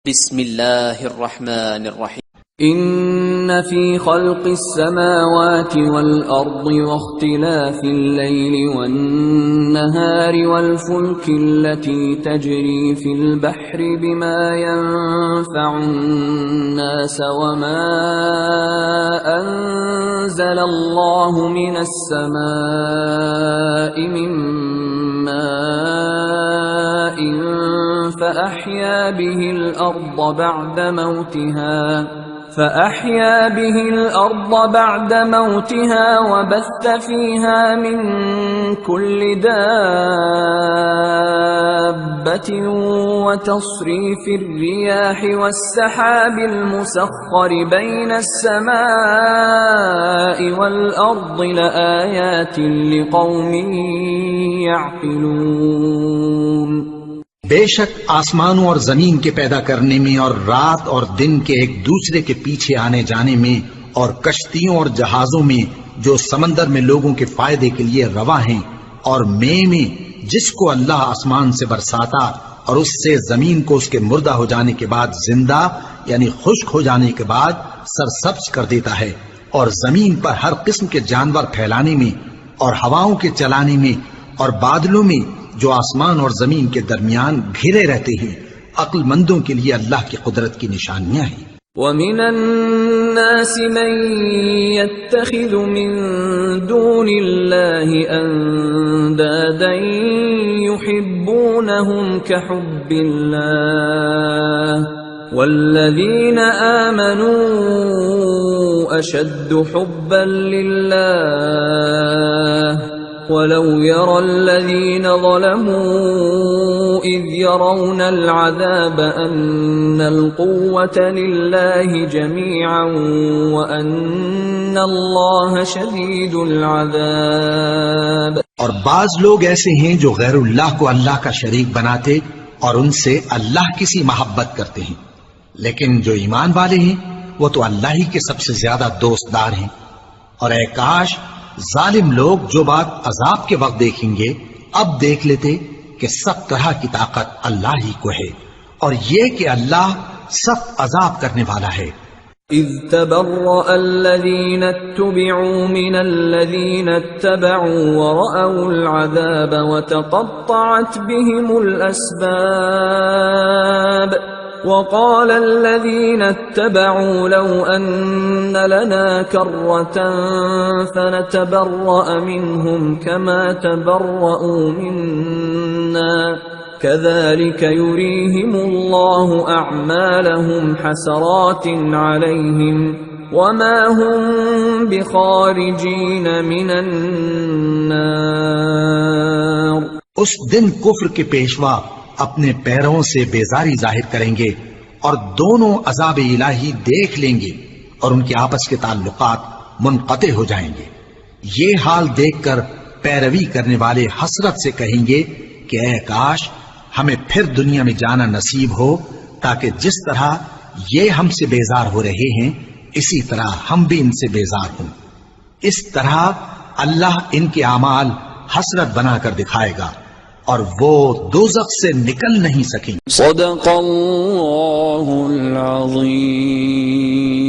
بسم الله الرحمن الرحيم. إن في خلق السماوات والأرض واختلاف الليل والنهار والفلك التي تجري في البحر بما ينفع الناس وما أنزل الله من السماء من ماء فأحيا به الأرض بعد موتها وبث فيها من كل دابة وتصريف الرياح والسحاب المسخر بين السماء والأرض لآيات لقوم يعقلون. بے شک آسمانوں اور زمین کے پیدا کرنے میں اور رات اور دن کے ایک دوسرے کے پیچھے آنے جانے میں اور کشتیوں اور جہازوں میں جو سمندر میں لوگوں کے فائدے کے لیے رواں ہیں اور میں جس کو اللہ آسمان سے برساتا اور اس سے زمین کو اس کے مردہ ہو جانے کے بعد زندہ یعنی خشک ہو جانے کے بعد سرسبز کر دیتا ہے، اور زمین پر ہر قسم کے جانور پھیلانے میں اور ہواؤں کے چلانے میں اور بادلوں میں جو آسمان اور زمین کے درمیان گھرے رہتے ہیں، عقل مندوں کے لیے اللہ کی قدرت کی نشانیاں ہیں۔ وَمِنَ النَّاسِ مَن يَتَّخِذُ مِن دُونِ اللَّهِ أَندَادًا يُحِبُّونَهُمْ كَحُبِّ اللَّهِ وَالَّذِينَ آمَنُوا أَشَدُّ حُبًّا لِلَّهِ وَلَوْ يَرَى الَّذِينَ ظَلَمُوا إِذْ يَرَوْنَ الْعَذَابَ أَنَّ الْقُوَّةَ لِلَّهِ جَمِيعًا وَأَنَّ اللَّهَ شَدِيدُ الْعَذَابِ۔ اور بعض لوگ ایسے ہیں جو غیر اللہ کو اللہ کا شریک بناتے اور ان سے اللہ کسی محبت کرتے ہیں، لیکن جو ایمان والے ہیں وہ تو اللہ ہی کے سب سے زیادہ دوست دار ہیں۔ اور اے کاش ظالم لوگ جو بات عذاب کے وقت دیکھیں گے اب دیکھ لیتے کہ سب طرح کی طاقت اللہ ہی کو ہے، اور یہ کہ اللہ سخت عذاب کرنے والا ہے۔ اذ تبرأ الذین اتبعوا من الذین اتبعوا ورأوا العذاب وتقطعت بهم الأسباب وقال الذين اتبعوا لو أن لنا كرة فنتبرأ منهم كما تبرأوا منا كذلك يريهم الله أعمالهم حسرات عليهم وما هم بخارجين من النار۔ اس دن کفر کے پیشوا اپنے پیروں سے بیزاری ظاہر کریں گے اور دونوں عذاب الہی دیکھ لیں گے اور ان کے آپس کے تعلقات منقطع ہو جائیں گے۔ یہ حال دیکھ کر پیروی کرنے والے حسرت سے کہیں گے کہ اے کاش ہمیں پھر دنیا میں جانا نصیب ہو تاکہ جس طرح یہ ہم سے بیزار ہو رہے ہیں اسی طرح ہم بھی ان سے بیزار ہوں۔ اس طرح اللہ ان کے اعمال حسرت بنا کر دکھائے گا اور وہ دوزخ سے نکل نہیں سکیں۔ صدق اللہ العظیم۔